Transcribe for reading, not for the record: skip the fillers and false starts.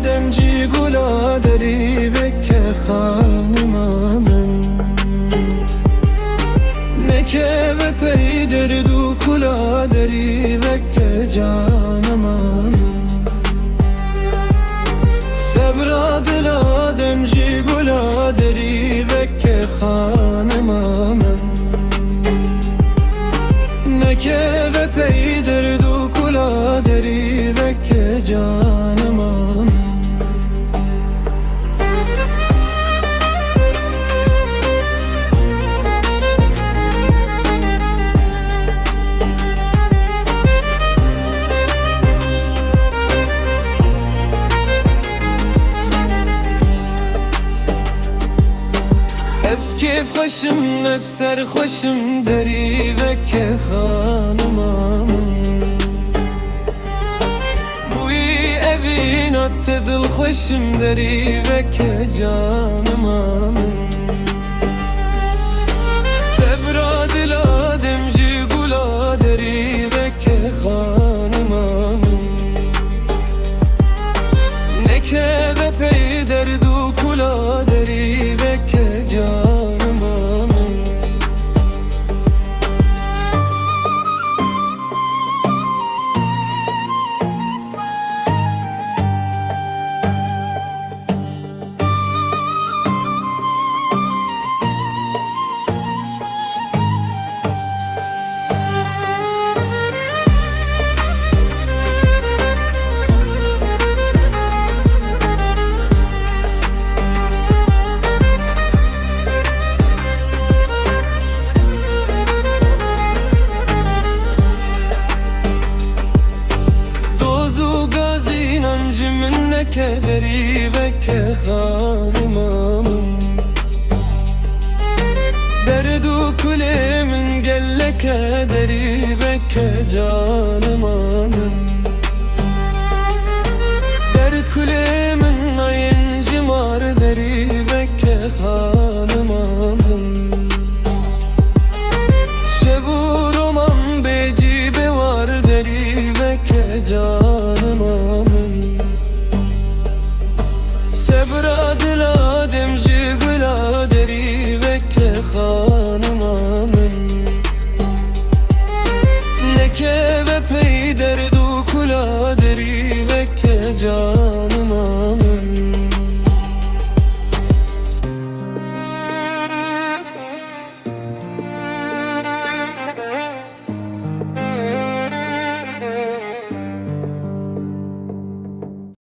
demci gula deri vekke hanıma men. Neke ve peyder du kula deri vekke canıma men. Sebra dila demci gula deri vekke hanıma men. Neke ve peyder du kula deri vekke canıma men. Keyf hoşum ne serhoşum deri vekke hanıma men. Bu evin atte dil hoşum deri vekke canıma men. Sebra dila demci gula deri vekke hanıma men. Neke ve peyder du kula deri vekke canıma. Kederi vekke hanıma men. Derdu kulemin gelle kederi vekke canıma men.